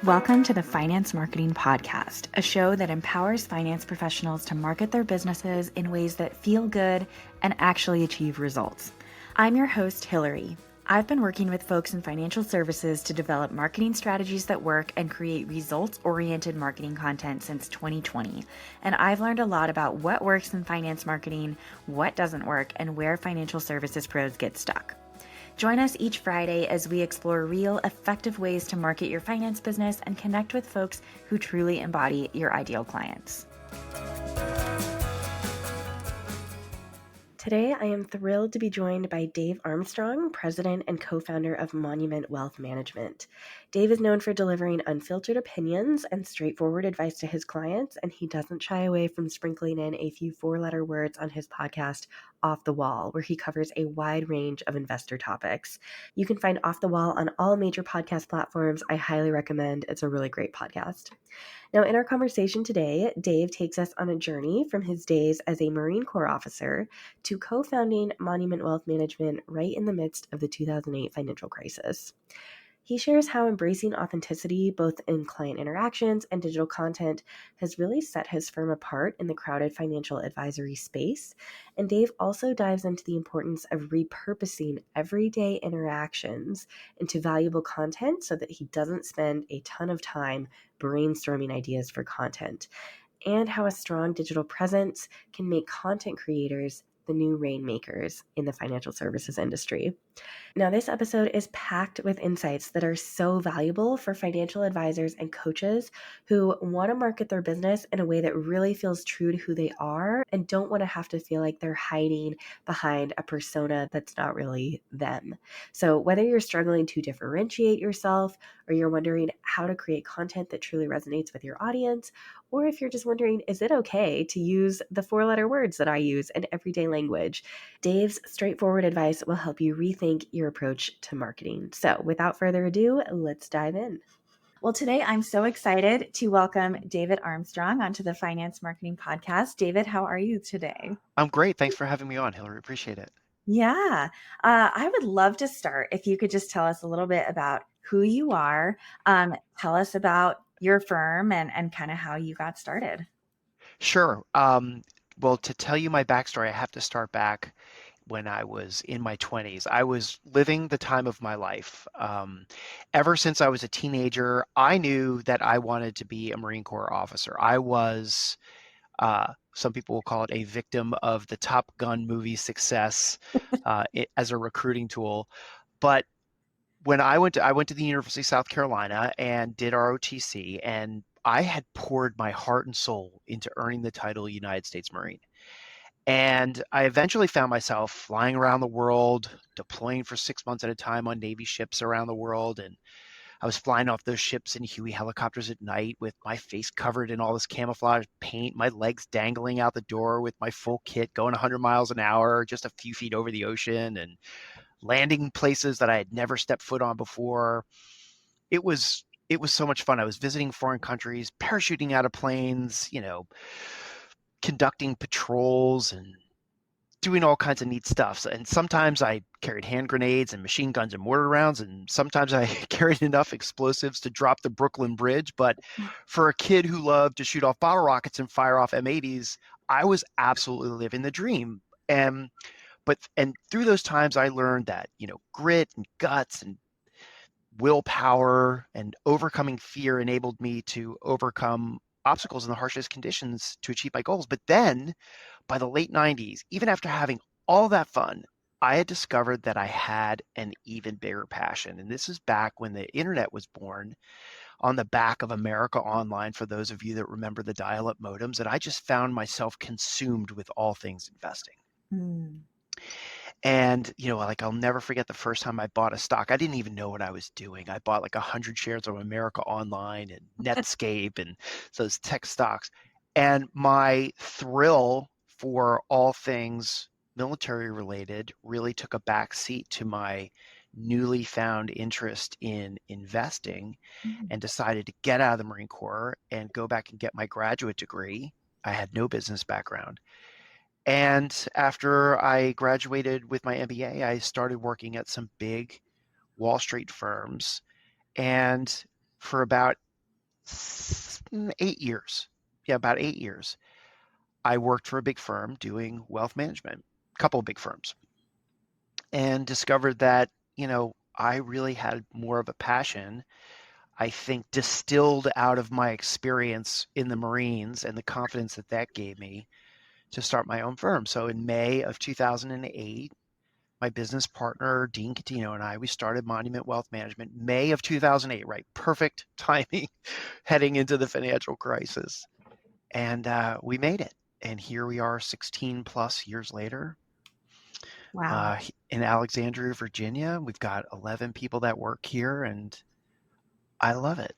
Welcome to the Finance Marketing Podcast, a show that empowers finance professionals to market their businesses in ways that feel good and actually achieve results. I'm your host, Hillary. I've been working with folks in financial services to develop marketing strategies that work and create results-oriented marketing content since 2020. And I've learned a lot about what works in finance marketing, what doesn't work, and where financial services pros get stuck. Join us each Friday as we explore real, effective ways to market your finance business and connect with folks who truly embody your ideal clients. Today, I am thrilled to be joined by Dave Armstrong, president and co-founder of Monument Wealth Management. Dave is known for delivering unfiltered opinions and straightforward advice to his clients, and he doesn't shy away from sprinkling in a few four-letter words on his podcast, Off the Wall, where he covers a wide range of investor topics. You can find Off the Wall on all major podcast platforms. I highly recommend. It's a really great podcast. Now, in our conversation today, Dave takes us on a journey from his days as a Marine Corps officer to co-founding Monument Wealth Management right in the midst of the 2008 financial crisis. He shares how embracing authenticity, both in client interactions and digital content, has really set his firm apart in the crowded financial advisory space. And Dave also dives into the importance of repurposing everyday interactions into valuable content so that he doesn't spend a ton of time brainstorming ideas for content, and how a strong digital presence can make content creators the new rainmakers in the financial services industry. Now, this episode is packed with insights that are so valuable for financial advisors and coaches who want to market their business in a way that really feels true to who they are and don't want to have to feel like they're hiding behind a persona that's not really them. So whether you're struggling to differentiate yourself, or you're wondering how to create content that truly resonates with your audience, or if you're just wondering, is it okay to use the four-letter words that I use in everyday language, Dave's straightforward advice will help you rethink your approach to marketing. So without further ado, let's dive in. Well, today I'm so excited to welcome David Armstrong onto the Finance Marketing Podcast. David, how are you today? I'm great. Thanks for having me on, Hillary. Appreciate it. Yeah, I would love to start if you could just tell us a little bit about who you are. Tell us about your firm and kind of how you got started. Sure. Well, to tell you my backstory, I have to start back when I was in my 20s. I was living the time of my life. Ever since I was a teenager, I knew that I wanted to be a Marine Corps officer. I was, some people will call it a victim of the Top Gun movie success as a recruiting tool. But when I went to the University of South Carolina and did ROTC, and I had poured my heart and soul into earning the title United States Marine. And I eventually found myself flying around the world, deploying for 6 months at a time on Navy ships around the world. And I was flying off those ships in Huey helicopters at night with my face covered in all this camouflage paint, my legs dangling out the door with my full kit going 100 miles an hour, just a few feet over the ocean, and landing places that I had never stepped foot on before. It was so much fun. I was visiting foreign countries, parachuting out of planes, conducting patrols and doing all kinds of neat stuff. And sometimes I carried hand grenades and machine guns and mortar rounds, and sometimes I carried enough explosives to drop the Brooklyn Bridge. But for a kid who loved to shoot off bottle rockets and fire off M80s, I was absolutely living the dream. And through those times, I learned that, grit and guts and willpower and overcoming fear enabled me to overcome obstacles in the harshest conditions to achieve my goals. But then by the late 90s, even after having all that fun, I had discovered that I had an even bigger passion. And this is back when the internet was born, on the back of America Online, for those of you that remember the dial-up modems. And I just found myself consumed with all things investing. Mm. And, I'll never forget the first time I bought a stock. I didn't even know what I was doing. I bought like 100 shares of America Online and Netscape and those tech stocks. And my thrill for all things military related really took a back seat to my newly found interest in investing, and decided to get out of the Marine Corps and go back and get my graduate degree. I had no business background. And after I graduated with my MBA, I started working at some big Wall Street firms. And for about 8 years. Yeah, about 8 years. I worked for a big firm doing wealth management, a couple of big firms, and discovered that, I really had more of a passion, I think, distilled out of my experience in the Marines and the confidence that that gave me to start my own firm. So in May of 2008, my business partner, Dean Catino, and I, we started Monument Wealth Management, May of 2008, right? Perfect timing heading into the financial crisis. And we made it. And here we are 16 plus years later Wow. in Alexandria, Virginia. We've got 11 people that work here, and I love it.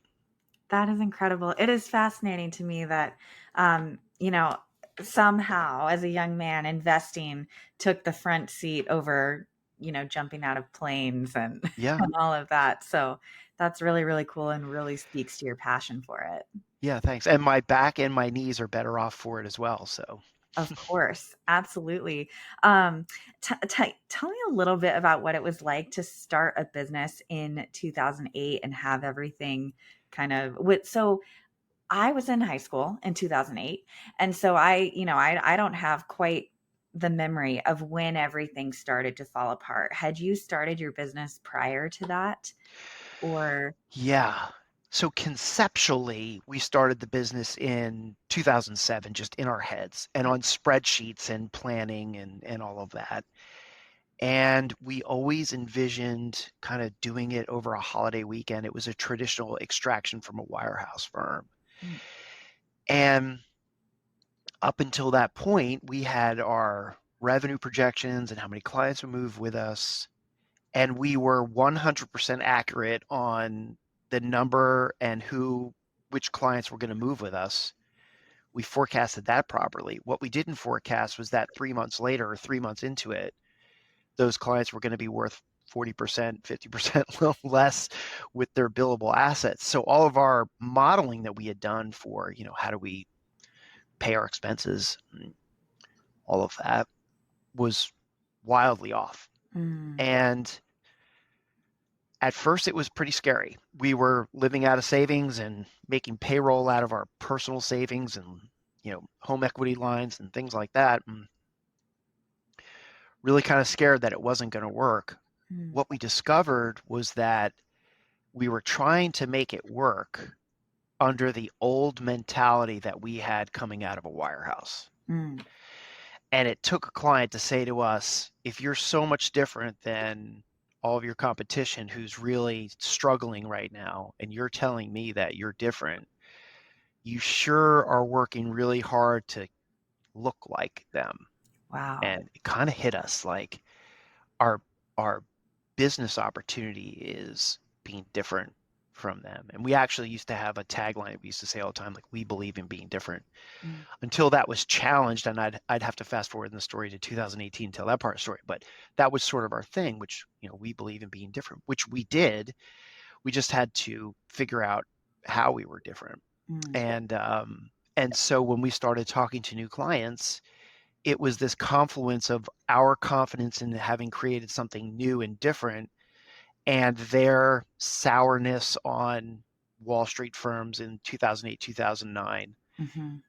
That is incredible. It is fascinating to me that, you know, somehow as a young man, investing took the front seat over, jumping out of planes and, Yeah. and all of that. So that's really, really cool and really speaks to your passion for it. Yeah, thanks. And my back and my knees are better off for it as well. So, Of course, absolutely. Um, tell me a little bit about what it was like to start a business in 2008 and have everything kind of with. So I was in high school in 2008. And so I don't have quite the memory of when everything started to fall apart. Had you started your business prior to that? Or, yeah. So conceptually, we started the business in 2007, just in our heads and on spreadsheets and planning and all of that. And we always envisioned kind of doing it over a holiday weekend. It was a traditional extraction from a wirehouse firm. mm, And up until that point, we had our revenue projections and how many clients would move with us. And we were 100% accurate on the number and which clients were going to move with us. We forecasted that properly. What we didn't forecast was that 3 months later or 3 months into it, those clients were going to be worth 40%, 50% less with their billable assets. So all of our modeling that we had done for, how do we pay our expenses, all of that was wildly off. mm, And at first it was pretty scary. We were living out of savings and making payroll out of our personal savings and, home equity lines and things like that. And really kind of scared that it wasn't going to work. mm, What we discovered was that we were trying to make it work under the old mentality that we had coming out of a wirehouse. mm. And it took a client to say to us, if you're so much different than all of your competition who's really struggling right now, and you're telling me that you're different, you sure are working really hard to look like them. Wow. And it kind of hit us like our our business opportunity is being different from them. And we actually used to have a tagline we used to say all the time, like, we believe in being different, Mm, until that was challenged. And I'd have to fast forward in the story to 2018 to tell that part of the story. But that was sort of our thing, which, we believe in being different, which we did. We just had to figure out how we were different. mm, And so when we started talking to new clients, it was this confluence of our confidence in having created something new and different and their sourness on Wall Street firms in 2008, 2009, mhm.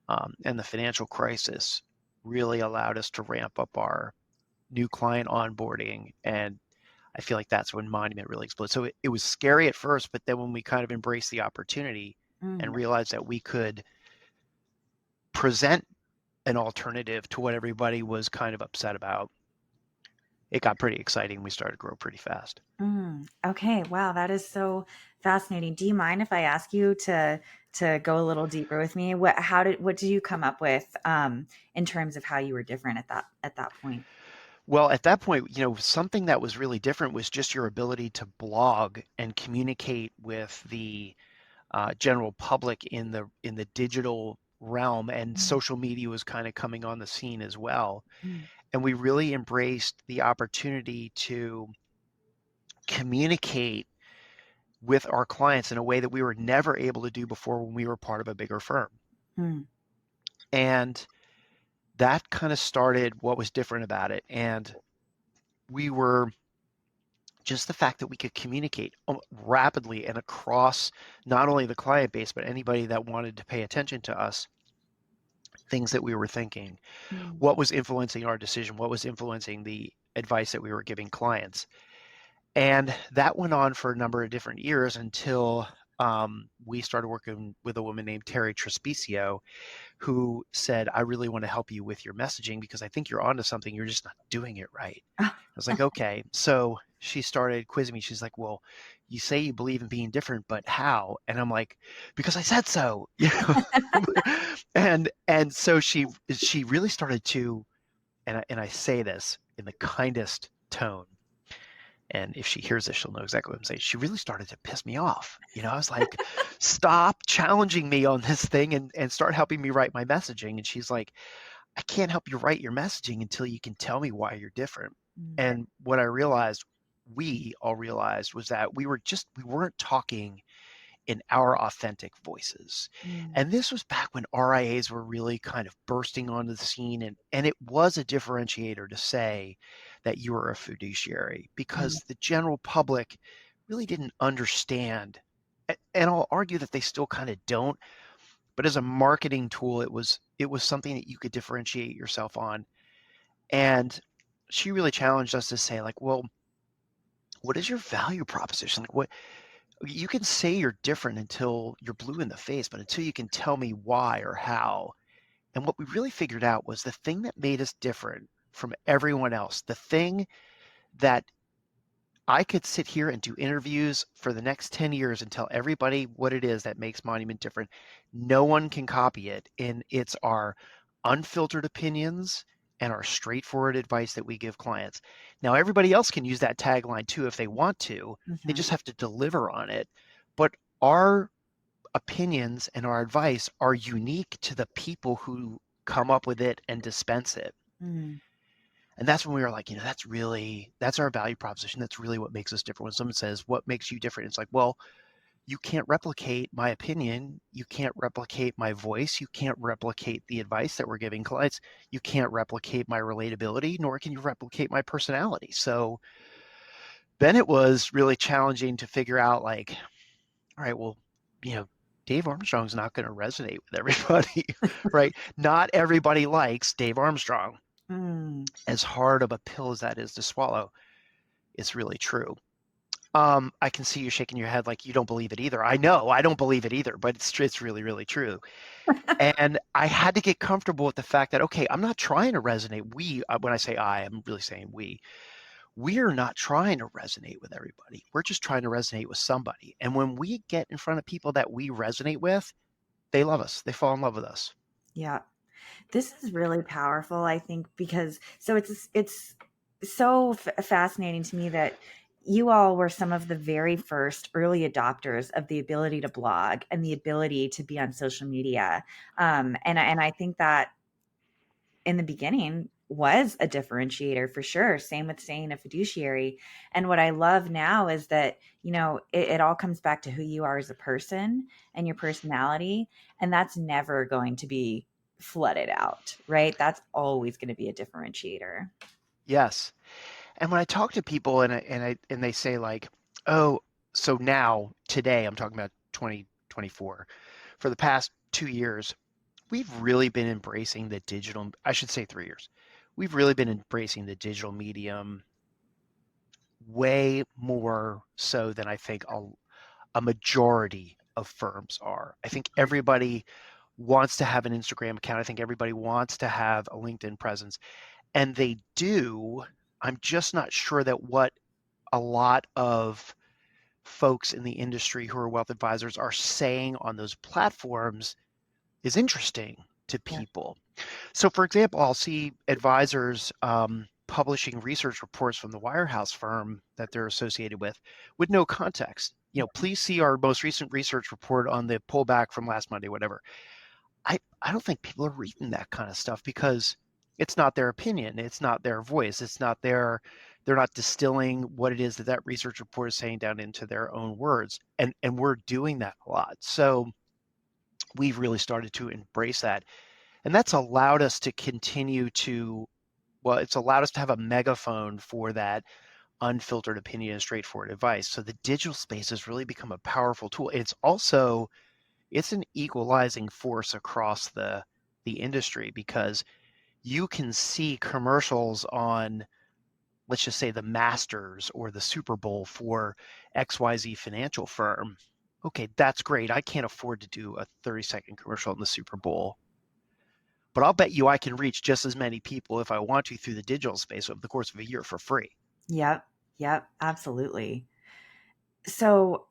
and the financial crisis really allowed us to ramp up our new client onboarding. And I feel like that's when Monument really exploded. So it was scary at first, but then when we kind of embraced the opportunity and Mm. realized that we could present an alternative to what everybody was kind of upset about, it got pretty exciting. We started to grow pretty fast. Mm, okay, wow, that is so fascinating. Do you mind if I ask you to go a little deeper with me? What did you come up with in terms of how you were different at that point? Well, at that point, something that was really different was just your ability to blog and communicate with the general public in the digital realm, and Mm, social media was kind of coming on the scene as well. mm, And we really embraced the opportunity to communicate with our clients in a way that we were never able to do before when we were part of a bigger firm. mm, And that kind of started what was different about it. And we were just the fact that we could communicate rapidly and across not only the client base, but anybody that wanted to pay attention to us, things that we were thinking, Mm. what was influencing our decision, what was influencing the advice that we were giving clients. And that went on for a number of different years until we started working with a woman named Terry Trespicio, who said, I really want to help you with your messaging because I think you're onto something. You're just not doing it right. I was like, okay. So she started quizzing me. She's like, well, you say you believe in being different, but how? And I'm like, because I said so. And so she really started to, and I say this in the kindest tone, and if she hears this, she'll know exactly what I'm saying. She really started to piss me off. I was like, stop challenging me on this thing and start helping me write my messaging. And she's like, I can't help you write your messaging until you can tell me why you're different. Mm. And what I realized, we all realized, was that we weren't talking in our authentic voices. Mm. And this was back when RIAs were really kind of bursting onto the scene. And it was a differentiator to say that you were a fiduciary Mm. because the general public really didn't understand. And I'll argue that they still kind of don't. But as a marketing tool, it was something that you could differentiate yourself on. And she really challenged us to say, like, well, what is your value proposition? Like, what you can say you're different until you're blue in the face, but until you can tell me why or how. And what we really figured out was the thing that made us different from everyone else, the thing that I could sit here and do interviews for the next 10 years and tell everybody what it is that makes Monument different. No one can copy it. And it's our unfiltered opinions and our straightforward advice that we give clients. Now, everybody else can use that tagline too if they want to. They Mhm. just have to deliver on it. But our opinions and our advice are unique to the people who come up with it and dispense it. Mm. And that's when we were like, that's our value proposition. That's really what makes us different. When someone says, what makes you different? It's like, well, you can't replicate my opinion. You can't replicate my voice. You can't replicate the advice that we're giving clients. You can't replicate my relatability, nor can you replicate my personality. So then it was really challenging to figure out, like, all right, well, Dave Armstrong's not going to resonate with everybody, right? Not everybody likes Dave Armstrong. Mm. As hard of a pill as that is to swallow, it's really true. I can see you shaking your head like you don't believe it either. I know I don't believe it either, but it's really, really true. And I had to get comfortable with the fact that, okay, I'm not trying to resonate. When I say I'm really saying we're not trying to resonate with everybody. We're just trying to resonate with somebody. And when we get in front of people that we resonate with, they love us. They fall in love with us. Yeah. This is really powerful, I think, because it's so fascinating to me that you all were some of the very first early adopters of the ability to blog and the ability to be on social media. And I think that in the beginning was a differentiator for sure. Same with saying a fiduciary. And what I love now is that, it all comes back to who you are as a person and your personality. And that's never going to be flooded out, right? That's always going to be a differentiator. Yes. And when I talk to people and they say, like, oh, so now today I'm talking about 2024. For the past 2 years, we've really been embracing the digital. I should say 3 years. We've really been embracing the digital medium way more so than I think a majority of firms are. I think everybody wants to have an Instagram account. I think everybody wants to have a LinkedIn presence, and they do. I'm just not sure that what a lot of folks in the industry who are wealth advisors are saying on those platforms is interesting to Yeah. people. So, for example, I'll see advisors publishing research reports from the wirehouse firm that they're associated with no context. Please see our most recent research report on the pullback from last Monday, whatever. I don't think people are reading that kind of stuff because it's not their opinion. It's not their voice. They're not distilling what it is that research report is saying down into their own words. And we're doing that a lot. So we've really started to embrace that. And that's allowed us to continue to, well, it's allowed us to have a megaphone for that unfiltered opinion and straightforward advice. So the digital space has really become a powerful tool. It's an equalizing force across the industry, because you can see commercials on, let's just say, the Masters or the Super Bowl for XYZ financial firm. Okay, that's great. I can't afford to do a 30-second commercial in the Super Bowl, but I'll bet you I can reach just as many people if I want to through the digital space over the course of a year for free. Yep. Yep. Absolutely. So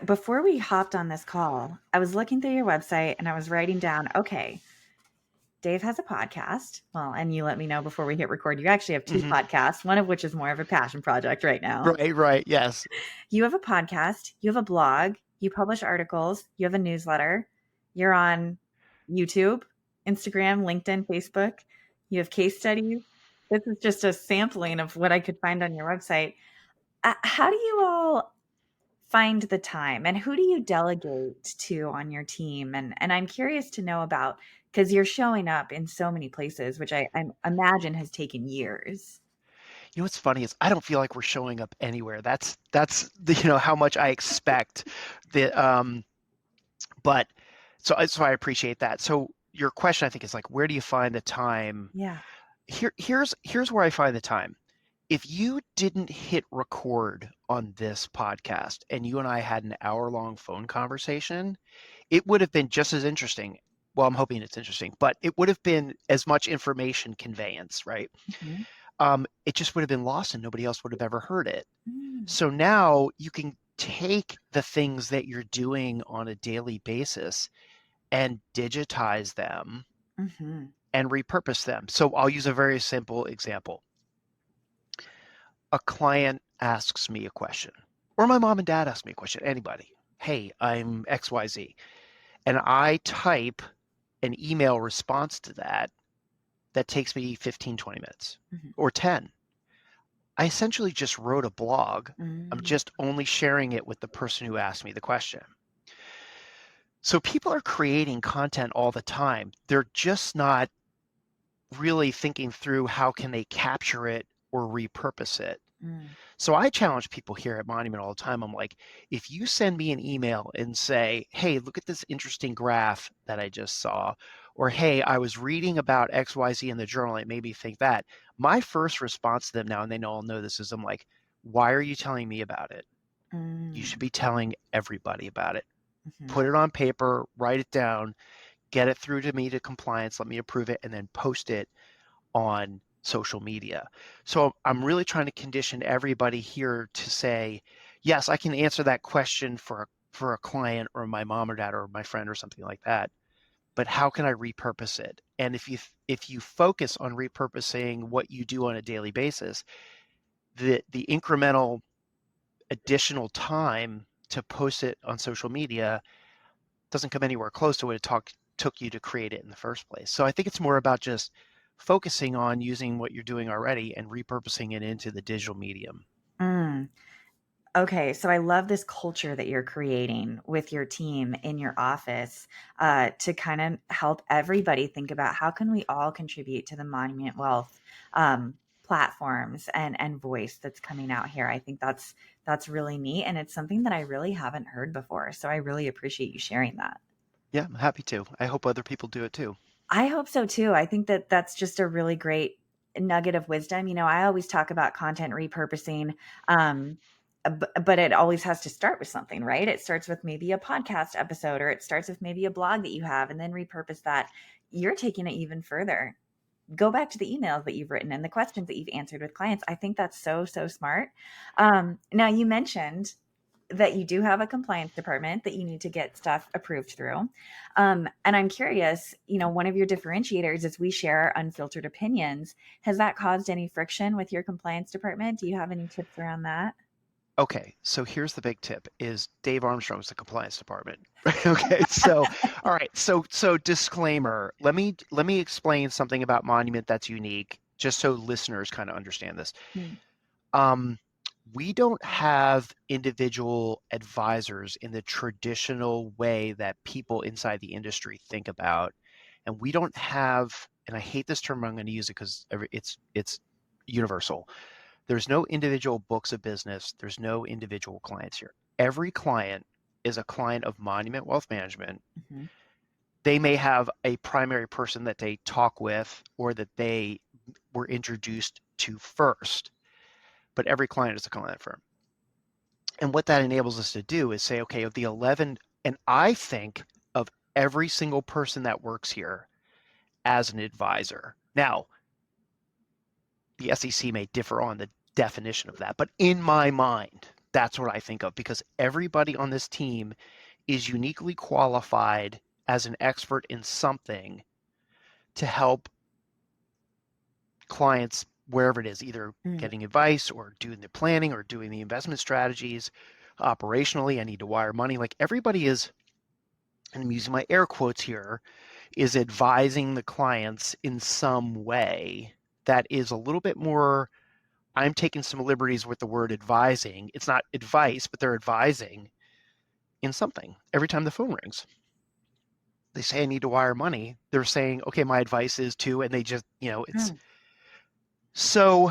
before we hopped on this call, I was looking through your website and I was writing down, okay, Dave has a podcast. Well, and you let me know before we hit record, you actually have 2 podcasts, one of which is more of a passion project right now. Right. Yes. You have a podcast, you have a blog, you publish articles, you have a newsletter, you're on YouTube, Instagram, LinkedIn, Facebook, you have case studies. This is just a sampling of what I could find on your website. How do you all find the time, and who do you delegate to on your team? And I'm curious to know about, because you're showing up in so many places, which I imagine has taken years. You know what's funny is I don't feel like we're showing up anywhere. That's how much I expect. But so I appreciate that. So your question, I think, is like, where do you find the time? Yeah. Here's where I find the time. If you didn't hit record on this podcast and you and I had an hour-long phone conversation, it would have been just as interesting. Well, I'm hoping it's interesting, but it would have been as much information conveyance, right? Mm-hmm. It just would have been lost and nobody else would have ever heard it. Mm. So now you can take the things that you're doing on a daily basis and digitize them Mm-hmm. and repurpose them. So I'll use a very simple example. A client asks me a question, or my mom and dad ask me a question, anybody. Hey, I'm XYZ. And I type an email response to that takes me 15, 20 minutes or 10. I essentially just wrote a blog. I'm just only sharing it with the person who asked me the question. So people are creating content all the time. They're just not really thinking through how can they capture it or repurpose it. So I challenge people here at Monument all the time. I'm like, if you send me an email and say, hey, look at this interesting graph that I just saw, or hey, I was reading about XYZ in the journal, it made me think that. My first response to them now, and they all know this, is I'm like, why are you telling me about it? You should be telling everybody about it. Put it on paper, write it down, get it through to me to compliance, let me approve it, and then post it on social media. So I'm really trying to condition everybody here to say, yes, I can answer that question for a client or my mom or dad or my friend or something like that, but how can I repurpose it? And if you focus on repurposing what you do on a daily basis, the incremental additional time to post it on social media doesn't come anywhere close to what it took you to create it in the first place. So I think it's more about just focusing on using what you're doing already and repurposing it into the digital medium. Okay, so I love this culture that you're creating with your team in your office to kind of help everybody think about how can we all contribute to the Monument Wealth platforms and voice that's coming out here. I think that's really neat, and it's something that I really haven't heard before. So I really appreciate you sharing that. Yeah, I'm happy to. I hope other people do it too. I hope so too. I think that that's just a really great nugget of wisdom. I always talk about content repurposing, but it always has to start with something, right? It starts with maybe a podcast episode, or it starts with maybe a blog that you have, and then repurpose that. You're taking it even further. Go back to the emails that you've written and the questions that you've answered with clients. I think that's so, so smart. Now, you mentioned that you do have a compliance department that you need to get stuff approved through. And I'm curious, one of your differentiators is we share unfiltered opinions. Has that caused any friction with your compliance department? Do you have any tips around that? Okay, so here's the big tip: is Dave Armstrong's the compliance department. Okay, so all right, so disclaimer. Let me explain something about Monument that's unique, just so listeners kind of understand this. We don't have individual advisors in the traditional way that people inside the industry think about, and we don't have, and I hate this term, but I'm going to use it because it's universal. There's no individual books of business. There's no individual clients here. Every client is a client of Monument Wealth Management. Mm-hmm. They may have a primary person that they talk with or that they were introduced to first, but every client is a client firm. And what that enables us to do is say, okay, of the 11, and I think of every single person that works here as an advisor. Now, the SEC may differ on the definition of that, but in my mind, that's what I think of, because everybody on this team is uniquely qualified as an expert in something to help clients wherever it is, either getting advice or doing the planning or doing the investment strategies. Operationally, I need to wire money. Like everybody is, and I'm using my air quotes here, is advising the clients in some way that is a little bit more. I'm taking some liberties with the word advising. It's not advice, but they're advising in something. Every time the phone rings, they say, I need to wire money. They're saying, okay, my advice is to, and they just, it's so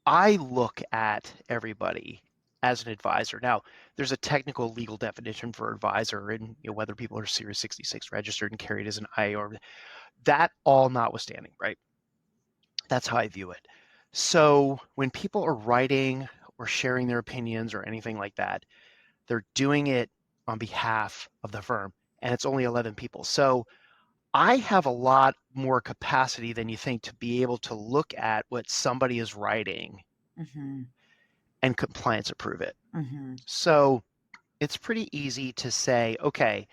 I look at everybody as an advisor. Now, there's a technical legal definition for advisor, and whether people are Series 66 registered and carried as an I or that all notwithstanding, right? That's how I view it. So when people are writing or sharing their opinions or anything like that, they're doing it on behalf of the firm, and it's only 11 people. So I have a lot more capacity than you think to be able to look at what somebody is writing and compliance approve it. So it's pretty easy to say, okay,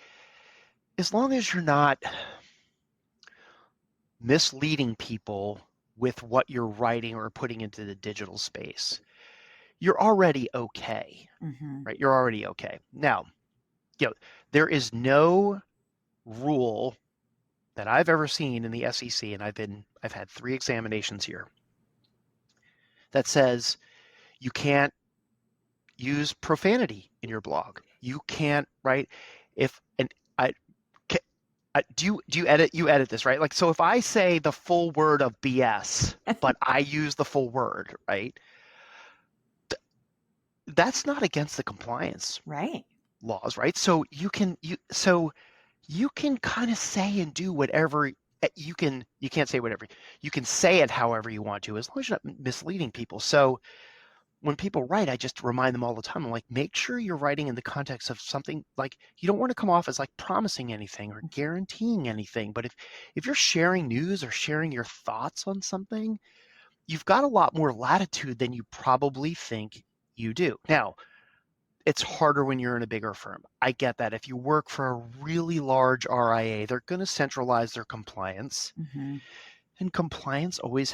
as long as you're not misleading people with what you're writing or putting into the digital space, you're already okay, right? You're already okay. Now, there is no rule that I've ever seen in the SEC, and I've had 3 examinations here, that says you can't use profanity in your blog. You can't, right? If and I do you edit this, right? Like, so if I say the full word of BS, but I use the full word, right? That's not against the compliance laws, right? So you can kind of say and do whatever you can't say whatever. You can say it however you want to, as long as you're not misleading people. So when people write, I just remind them all the time. I'm like, make sure you're writing in the context of something, like you don't want to come off as like promising anything or guaranteeing anything. But if you're sharing news or sharing your thoughts on something, you've got a lot more latitude than you probably think you do. Now, it's harder when you're in a bigger firm. I get that. If you work for a really large RIA, they're going to centralize their compliance. And compliance always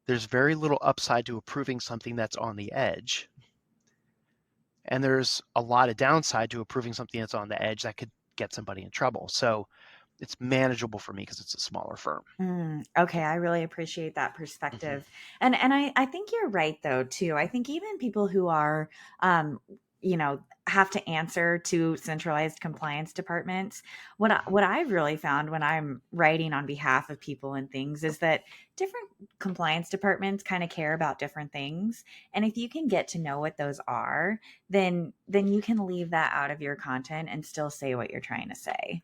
there's very little upside to approving something that's on the edge. And there's a lot of downside to approving something that's on the edge that could get somebody in trouble. So it's manageable for me because it's a smaller firm. Okay, I really appreciate that perspective. And I think you're right though too. I think even people who are have to answer to centralized compliance departments, what I've really found when I'm writing on behalf of people and things is that different compliance departments kind of care about different things. And if you can get to know what those are, then you can leave that out of your content and still say what you're trying to say,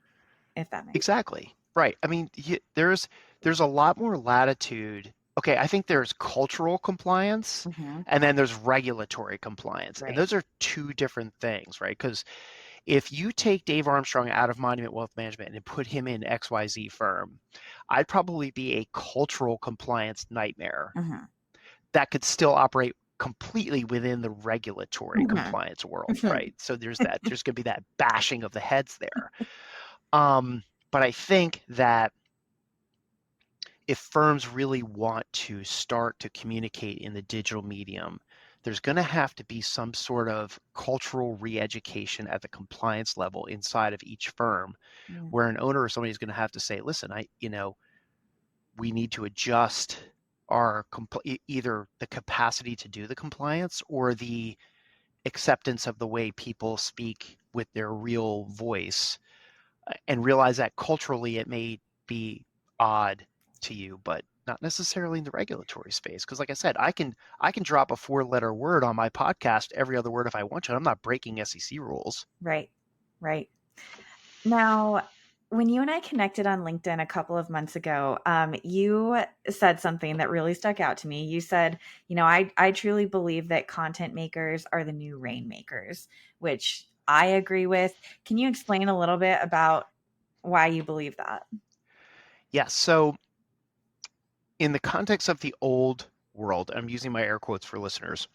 if that makes Exactly. Right. I mean, there's a lot more latitude. Okay, I think there's cultural compliance and then there's regulatory compliance. And those are 2 different things, right? Because if you take Dave Armstrong out of Monument Wealth Management and put him in XYZ firm, I'd probably be a cultural compliance nightmare that could still operate completely within the regulatory compliance world, right? So there's going to be that bashing of the heads there. But I think that if firms really want to start to communicate in the digital medium, there's going to have to be some sort of cultural re-education at the compliance level inside of each firm, where an owner or somebody is going to have to say, listen, we need to adjust our either the capacity to do the compliance or the acceptance of the way people speak with their real voice, and realize that culturally it may be odd to you, but not necessarily in the regulatory space. Because like I said, I can drop a 4-letter word on my podcast every other word if I want to. I'm not breaking SEC rules. Right. Right. Now, when you and I connected on LinkedIn a couple of months ago, you said something that really stuck out to me. You said, I truly believe that content makers are the new rainmakers, which I agree with. Can you explain a little bit about why you believe that? Yeah. So in the context of the old world, I'm using my air quotes for listeners,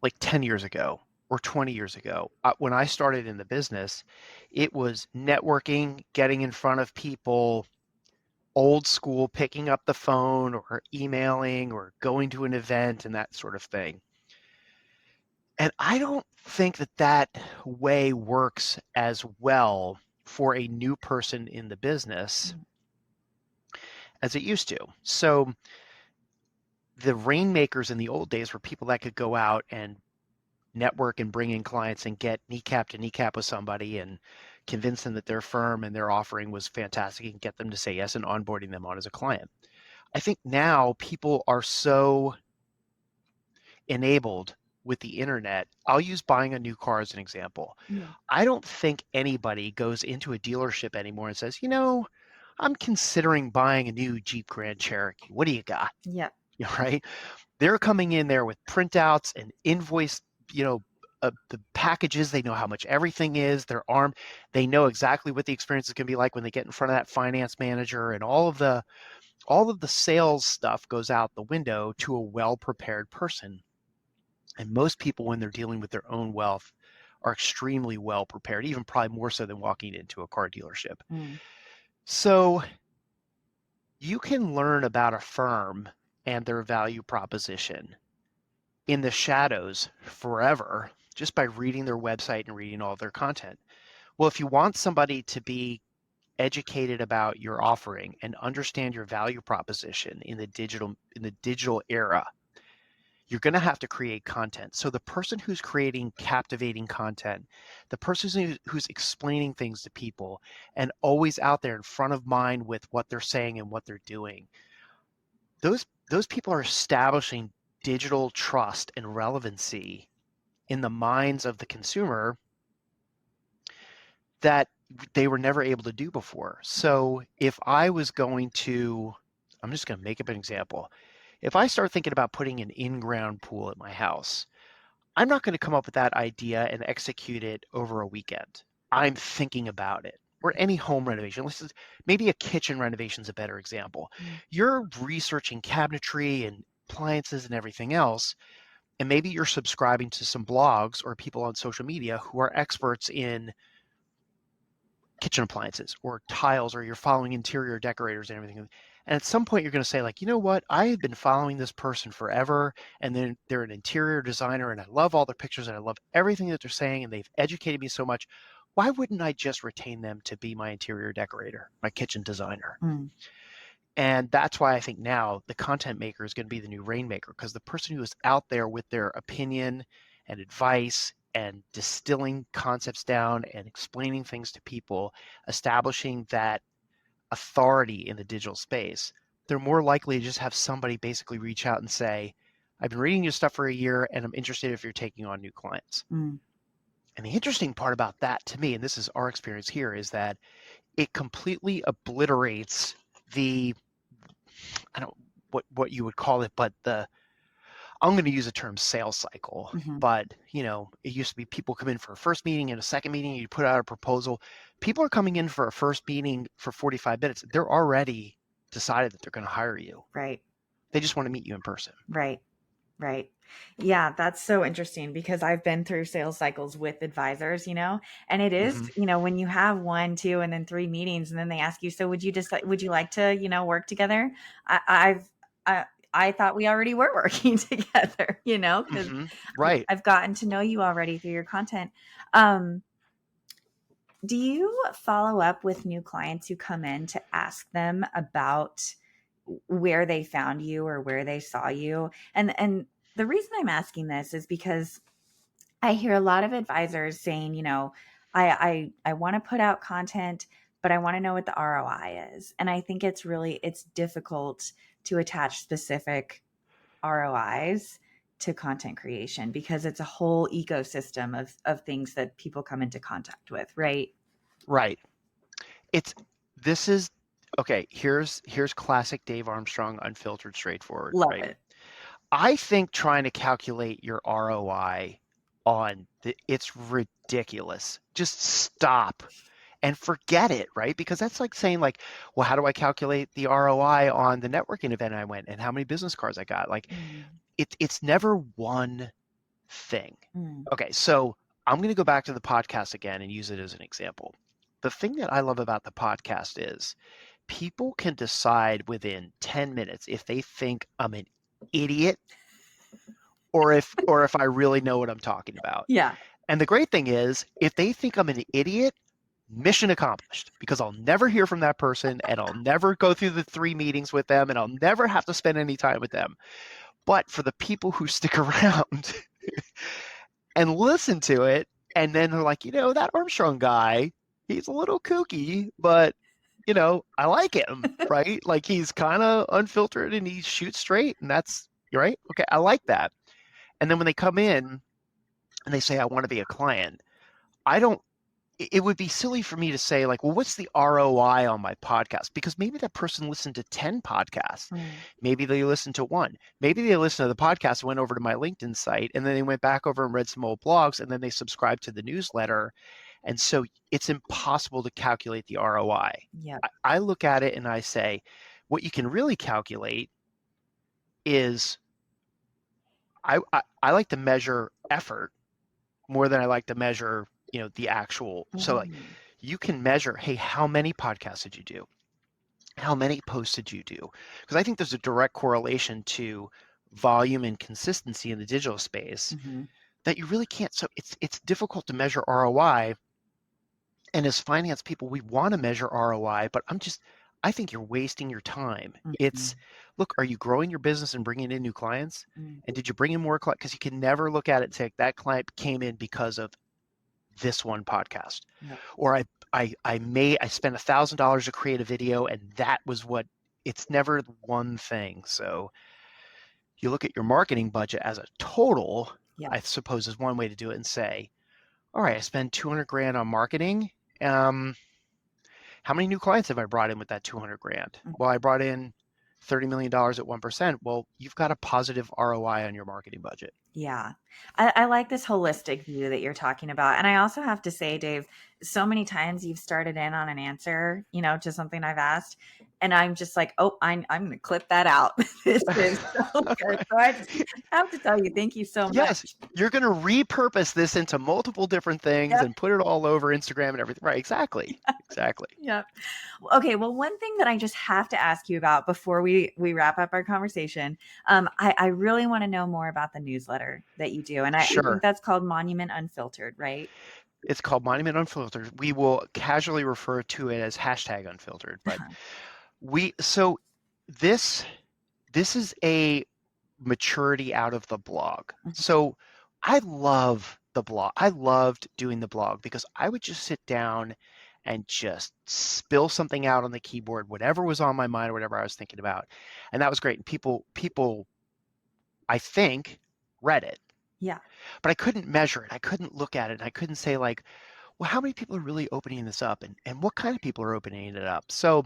like 10 years ago or 20 years ago, when I started in the business, it was networking, getting in front of people, old school, picking up the phone or emailing or going to an event and that sort of thing. And I don't think that that way works as well for a new person in the business as it used to. So the rainmakers in the old days were people that could go out and network and bring in clients and get kneecap to kneecap with somebody and convince them that their firm and their offering was fantastic and get them to say yes and onboarding them on as a client. I think now people are so enabled with the internet. I'll use buying a new car as an example. Yeah. I don't think anybody goes into a dealership anymore and says, I'm considering buying a new Jeep Grand Cherokee. What do you got? Yep. Right? They're coming in there with printouts and invoice, the packages. They know how much everything is. They're armed. They know exactly what the experience is going to be like when they get in front of that finance manager, and all of the sales stuff goes out the window to a well-prepared person. And most people, when they're dealing with their own wealth, are extremely well prepared, even probably more so than walking into a car dealership. So you can learn about a firm and their value proposition in the shadows forever just by reading their website and reading all of their content. Well, if you want somebody to be educated about your offering and understand your value proposition in the digital era, you're going to have to create content. So the person who's creating captivating content, the person who's explaining things to people and always out there in front of mind with what they're saying and what they're doing, those people are establishing digital trust and relevancy in the minds of the consumer that they were never able to do before. So if I was going to, I'm just going to make up an example. If I start thinking about putting an in-ground pool at my house, I'm not going to come up with that idea and execute it over a weekend. I'm thinking about it. Or any home renovation. Maybe a kitchen renovation is a better example. You're researching cabinetry and appliances and everything else, and maybe you're subscribing to some blogs or people on social media who are experts in kitchen appliances or tiles, or you're following interior decorators and everything. And at some point you're going to say, like, you know what? I have been following this person forever, and then they're an interior designer, and I love all their pictures, and I love everything that they're saying, and they've educated me so much. Why wouldn't I just retain them to be my interior decorator, my kitchen designer? And that's why I think now the content maker is going to be the new rainmaker, because the person who is out there with their opinion and advice and distilling concepts down and explaining things to people, establishing that authority in the digital space, they're more likely to just have somebody basically reach out and say, I've been reading your stuff for a year and I'm interested if you're taking on new clients. And the interesting part about that to me, and this is our experience here, is that it completely obliterates the, I don't know what you would call it, but I'm going to use the term sales cycle, but it used to be people come in for a first meeting and a second meeting, you put out a proposal. People are coming in for a first meeting for 45 minutes. They're already decided that they're going to hire you. Right. They just want to meet you in person. Right. Right. Yeah, that's so interesting because I've been through sales cycles with advisors, and it is, when you have 1, 2, and then 3 meetings, and then they ask you, so would you like to, work together? I thought we already were working together, because right. I've gotten to know you already through your content. Do you follow up with new clients who come in to ask them about where they found you or where they saw you? And the reason I'm asking this is because I hear a lot of advisors saying, I want to put out content, but I want to know what the ROI is. And I think it's difficult to attach specific ROIs to content creation because it's a whole ecosystem of things that people come into contact with, right? Right. It's this is okay, here's classic Dave Armstrong, unfiltered, straightforward, Love right? it. I think trying to calculate your ROI it's ridiculous. Just stop and forget it, right? Because that's like saying like, well, how do I calculate the ROI on the networking event I went and how many business cards I got? Like Mm, it's never one thing. mm, Okay, so I'm going to go back to the podcast again and use it as an example. The thing that I love about the podcast is people can decide within 10 minutes if they think I'm an idiot or if I really know what I'm talking about. yeah. And the great thing is, if they think I'm an idiot, mission accomplished because I'll never hear from that person and I'll never go through the 3 meetings with them and I'll never have to spend any time with them. But for the people who stick around and listen to it, and then they're like, that Armstrong guy, he's a little kooky, but I like him, right? Like he's kind of unfiltered and he shoots straight, and that's right. Okay, I like that. And then when they come in and they say, I want to be a client, I don't, it would be silly for me to say, like, well, what's the ROI on my podcast? Because maybe that person listened to 10 podcasts. Mm, Maybe they listened to one. Maybe they listened to the podcast, went over to my LinkedIn site, and then they went back over and read some old blogs, and then they subscribed to the newsletter. And so it's impossible to calculate the ROI. yeah. I look at it and I say, what you can really calculate is I like to measure effort more than I like to measure, the actual. So like Mm, you can measure, hey, how many podcasts did you do? How many posts did you do? Because I think there's a direct correlation to volume and consistency in the digital space mm-hmm. that you really can't. So it's difficult to measure ROI. And as finance people, we want to measure ROI, but I think you're wasting your time. Mm-hmm. It's, look, are you growing your business and bringing in new clients? Mm, And did you bring in more clients? Because you can never look at it and say that client came in because of this one podcast, yep. or I spent $1,000 to create a video, and that was what. It's never one thing. So you look at your marketing budget as a total. Yeah. I suppose is one way to do it, and say, all right, I spend 200 grand on marketing. Um, how many new clients have I brought in with that 200 grand? Mm, Well, I brought in $30 million at 1%. Well, you've got a positive ROI on your marketing budget. yeah. I like this holistic view that you're talking about. And I also have to say, Dave, so many times you've started in on an answer, to something I've asked. And I'm just like, oh, I'm going to clip that out. This is so good. So I just have to tell you, thank you so Yes, much. you're going to repurpose this into multiple different things Yep. and put it all over Instagram and everything. Right, exactly. Exactly. Yep. Okay. Well, one thing that I just have to ask you about before we wrap up our conversation, I really want to know more about the newsletter that you do, and I think Sure. that's called Monument Unfiltered, right? It's called Monument Unfiltered. We will casually refer to it as hashtag unfiltered, but so this is a maturity out of the blog. Mhm. So I love the blog. I loved doing the blog because I would just sit down and just spill something out on the keyboard, whatever was on my mind or whatever I was thinking about. And that was great. And people I think read it, Yeah. but I couldn't measure it. I couldn't look at it. And I couldn't say like, well, how many people are really opening this up and what kind of people are opening it up? So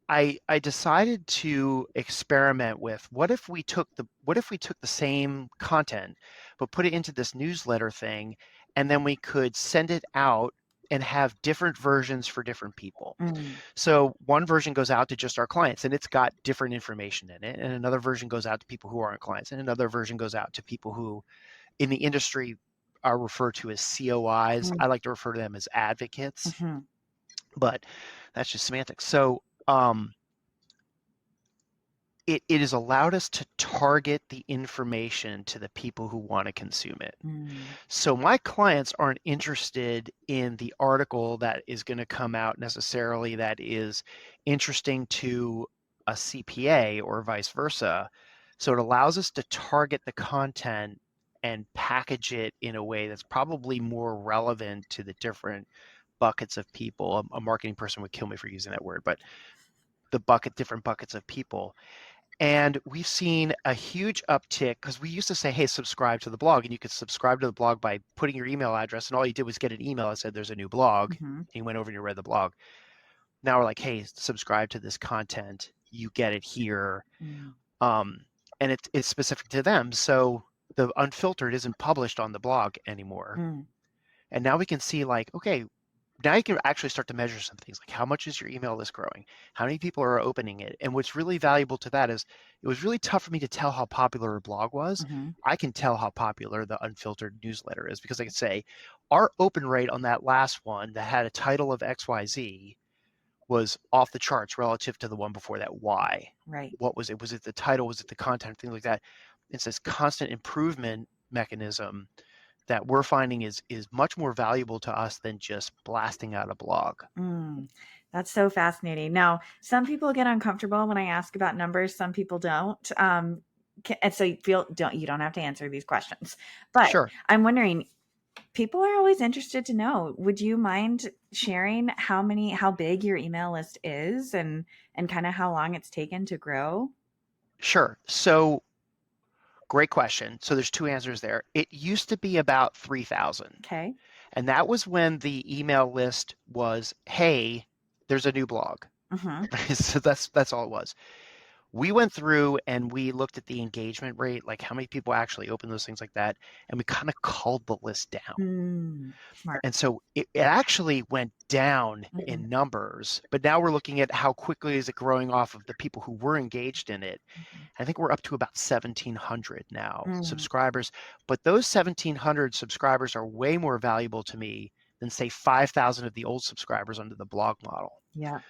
I decided to experiment with what if we took the same content but put it into this newsletter thing, and then we could send it out and have different versions for different people. Mm, So one version goes out to just our clients and it's got different information in it, and another version goes out to people who aren't clients, and another version goes out to people who in the industry are referred to as COIs. mm, I like to refer to them as advocates, mhm, but that's just semantics. So it has allowed us to target the information to the people who want to consume it. mm, So my clients aren't interested in the article that is going to come out necessarily that is interesting to a CPA or vice versa. So it allows us to target the content and package it in a way that's probably more relevant to the different buckets of people. A marketing person would kill me for using that word, but different buckets of people. And we've seen a huge uptick because we used to say, hey, subscribe to the blog. And you could subscribe to the blog by putting your email address. And all you did was get an email that said there's a new blog. Mm-hmm. And you went over and you read the blog. Now we're like, hey, subscribe to this content. You get it here. And it's specific to them. So the Unfiltered isn't published on the blog anymore. And now we can see like, okay, now you can actually start to measure some things like how much is your email list growing? How many people are opening it? And what's really valuable to that is it was really tough for me to tell how popular a blog was. I can tell how popular the Unfiltered newsletter is because I can say our open rate on that last one that had a title of XYZ was off the charts relative to the one before that. Why? Right. What was it? Was it the title? Was it the content? Things like that. It's this constant improvement mechanism that we're finding is much more valuable to us than just blasting out a blog. That's so fascinating. Now, some people get uncomfortable when I ask about numbers. Some people don't. And so you don't have to answer these questions. But Sure. I'm wondering, people are always interested to know, would you mind sharing how big your email list is and kind of how long it's taken to grow? Sure. So great question. So there's two answers there. It used to be about 3,000. Okay. And that was when the email list was, hey, there's a new blog. So that's all it was. We went through and we looked at the engagement rate, like how many people actually open those things like that. And we kind of culled the list down. Smart. And so it actually went down in numbers, but now we're looking at how quickly is it growing off of the people who were engaged in it. I think we're up to about 1,700 now subscribers, but those 1,700 subscribers are way more valuable to me than say 5,000 of the old subscribers under the blog model. Yeah.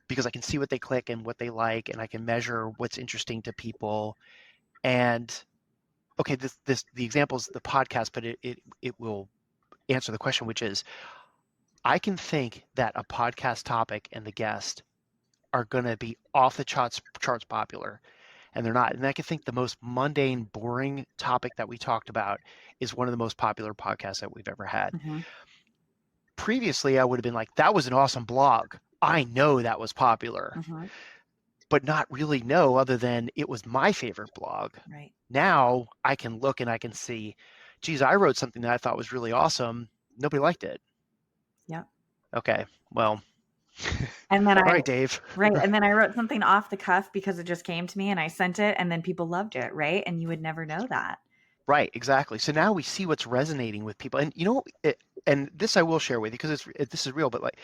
Because I can see what they click and what they like, and I can measure what's interesting to people. And okay, the example is the podcast, but it will answer the question, which is I can think that a podcast topic and the guest are going to be off the charts popular, and they're not. And I can think the most mundane, boring topic that we talked about is one of the most popular podcasts that we've ever had. Previously, I would have been like, that was an awesome blog. I know that was popular, but not really know other than it was my favorite blog. Right. Now I can look and I can see, geez, I wrote something that I thought was really awesome. Nobody liked it. Yeah. Okay. Well, and then all right, Dave. Right. And then I wrote something off the cuff because it just came to me and I sent it and then people loved it. Right. And you would never know that. Right. Exactly. So now we see what's resonating with people. And, you know, and this I will share with you because this is real, but like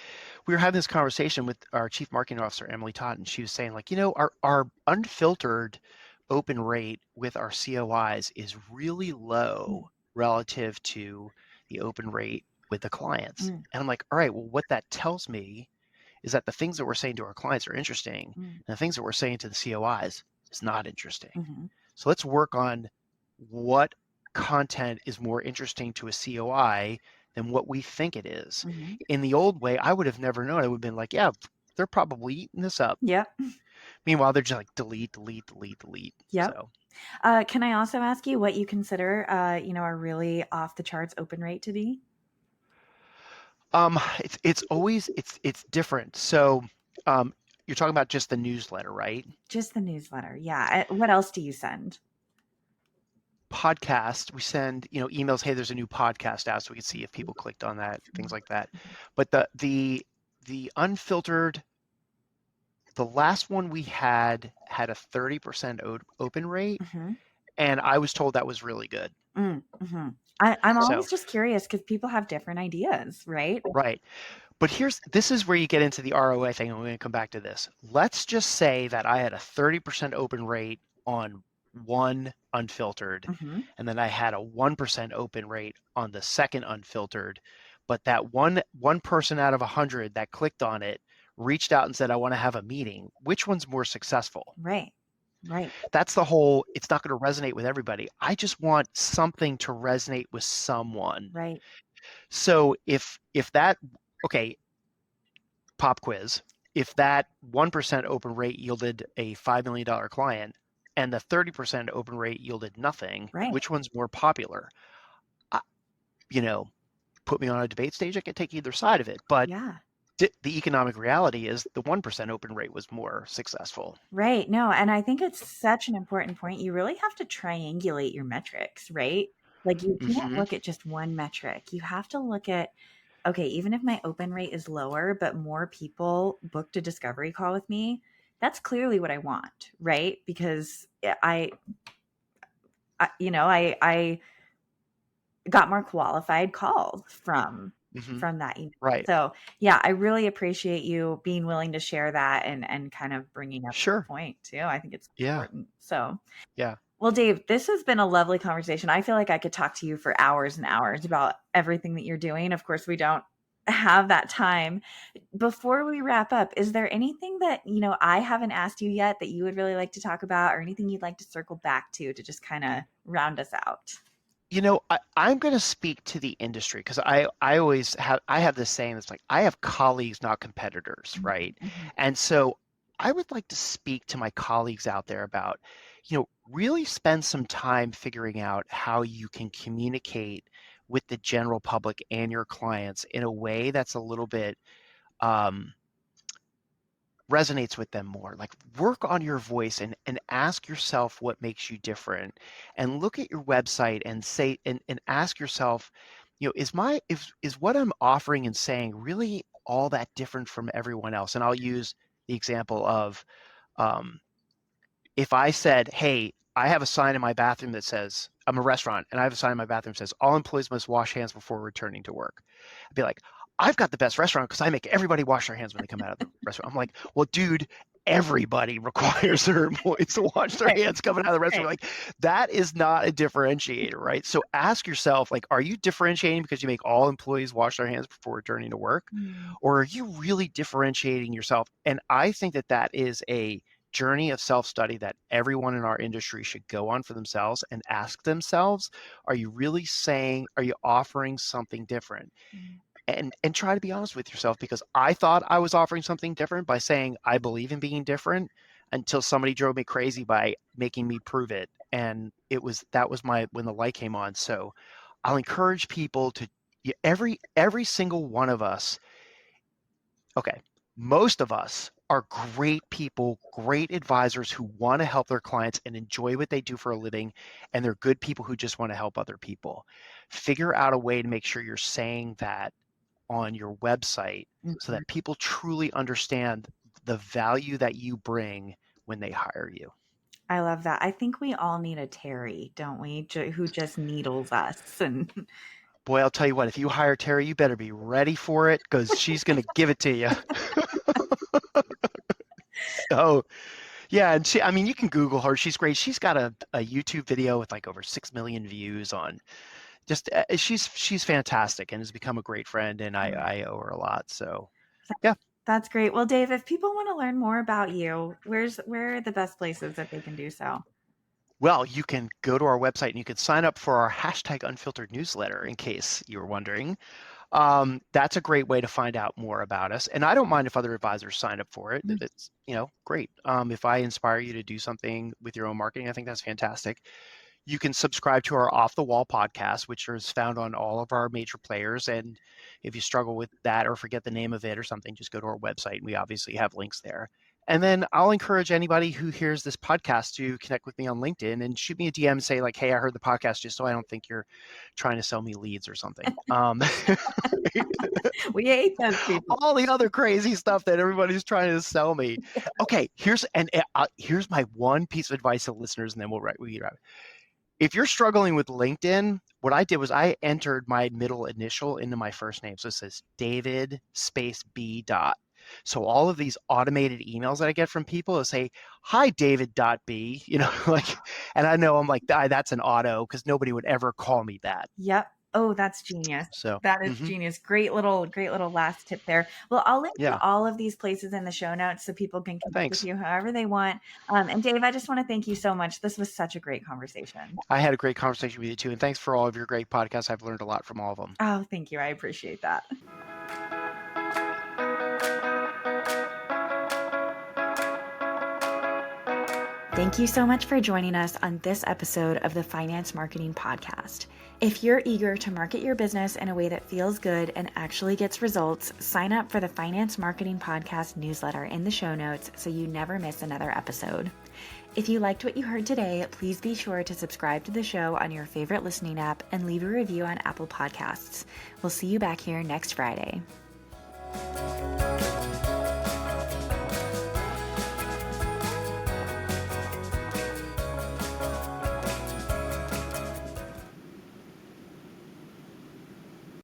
we were having this conversation with our chief marketing officer, Emily Todd, and she was saying like, you know, our unfiltered open rate with our COIs is really low relative to the open rate with the clients. And I'm like, all right, well, what that tells me is that the things that we're saying to our clients are interesting and the things that we're saying to the COIs is not interesting. So let's work on what content is more interesting to a COI than what we think it is. In the old way, I would have never known. I would have been like, yeah, they're probably eating this up. Yep. Meanwhile, they're just like delete. Yep. So, can I also ask you what you consider, a really off the charts open rate to be? It's always different. So, you're talking about just the newsletter, right? Just the newsletter. Yeah. What else do you send? Podcast, we send emails, hey, there's a new podcast out, so we can see if people clicked on that, things like that. But the Unfiltered, the last one we had a 30% open rate, and I was told that was really good. I'm always just curious because people have different ideas, right? Right. But this is where you get into the ROI thing, and we're going to come back to this. Let's just say that I had a 30% open rate on one Unfiltered, and then I had a 1% open rate on the second Unfiltered, but that one person out of 100 that clicked on it reached out and said, I want to have a meeting. Which one's more successful? Right. That's the whole, it's not going to resonate with everybody. I just want something to resonate with someone. Right. So if that, okay, pop quiz, if that 1% open rate yielded a $5 million client, and the 30% open rate yielded nothing, right, which one's more popular? put me on a debate stage, I could take either side of it. But Yeah. the economic reality is the 1% open rate was more successful. Right. No, and I think it's such an important point. You really have to triangulate your metrics, right? Like you can't Mm-hmm. look at just one metric. You have to look at, okay, even if my open rate is lower, but more people booked a discovery call with me, that's clearly what I want, right? Because I got more qualified calls Mm-hmm. from that email. Right. So yeah, I really appreciate you being willing to share that and kind of bringing up Sure. the point too. I think it's Yeah. important. So Yeah. well, Dave, this has been a lovely conversation. I feel like I could talk to you for hours and hours about everything that you're doing. Of course, we don't have that time. Before we wrap up, is there anything that, I haven't asked you yet that you would really like to talk about or anything you'd like to circle back to just kind of round us out? I'm going to speak to the industry because I have this saying that's like, I have colleagues, not competitors, right? Mhm. And so I would like to speak to my colleagues out there about, really spend some time figuring out how you can communicate with the general public and your clients in a way that's a little bit um, resonates with them more. Like work on your voice and ask yourself what makes you different and look at your website and say and ask yourself, is what I'm offering and saying really all that different from everyone else? And I'll use the example of um, if I said, hey, I have a sign in my bathroom that says, I'm a restaurant, and I have a sign in my bathroom that says, all employees must wash hands before returning to work. I'd be like, I've got the best restaurant because I make everybody wash their hands when they come out of the restaurant. I'm like, well, dude, everybody requires their employees to wash their Right. hands coming out of the restaurant. Right. Like, that is not a differentiator, right? So ask yourself, like, are you differentiating because you make all employees wash their hands before returning to work? Mm. Or are you really differentiating yourself? And I think that that is a journey of self-study that everyone in our industry should go on for themselves and ask themselves, are you offering something different? Mm. And try to be honest with yourself, because I thought I was offering something different by saying I believe in being different until somebody drove me crazy by making me prove it. And that was when the light came on. So I'll encourage people to every single one of us. Okay, most of us are great people, great advisors who want to help their clients and enjoy what they do for a living, and they're good people who just want to help other people. Figure out a way to make sure you're saying that on your website so Mhm. that people truly understand the value that you bring when they hire you. I love that. I think we all need a Terry, don't we? Who just needles us and Boy, I'll tell you what, if you hire Terry, you better be ready for it because she's going to give it to you. Oh, yeah, and I mean, you can Google her. She's great. She's got a YouTube video with like over 6 million views on just she's fantastic and has become a great friend, and I owe her a lot. So, yeah. that's great. Well, Dave, if people want to learn more about you, where are the best places that they can do so? Well, you can go to our website and you can sign up for our #Unfiltered newsletter in case you were wondering. That's a great way to find out more about us. And I don't mind if other advisors sign up for it. Mm. It's, great. If I inspire you to do something with your own marketing, I think that's fantastic. You can subscribe to our Off the Wall podcast, which is found on all of our major players. And if you struggle with that or forget the name of it or something, just go to our website. And we obviously have links there. And then I'll encourage anybody who hears this podcast to connect with me on LinkedIn and shoot me a DM and say like, hey, I heard the podcast, just so I don't think you're trying to sell me leads or something. We hate those people. All the other crazy stuff that everybody's trying to sell me. Okay, here's my one piece of advice to listeners, and then we'll wrap. If you're struggling with LinkedIn, what I did was I entered my middle initial into my first name. So it says David space B dot. So all of these automated emails that I get from people will say, hi, David dot B, and I know I'm like, that's an auto because nobody would ever call me that. Yep. Oh, that's genius. So That is genius. Great little last tip there. Well, I'll link yeah, to all of these places in the show notes so people can connect with thanks. you however they want. And Dave, I just want to thank you so much. This was such a great conversation. I had a great conversation with you too, and thanks for all of your great podcasts. I've learned a lot from all of them. Oh, thank you. I appreciate that. Thank you so much for joining us on this episode of the Finance Marketing Podcast. If you're eager to market your business in a way that feels good and actually gets results, sign up for the Finance Marketing Podcast newsletter in the show notes so you never miss another episode. If you liked what you heard today, please be sure to subscribe to the show on your favorite listening app and leave a review on Apple Podcasts. We'll see you back here next Friday.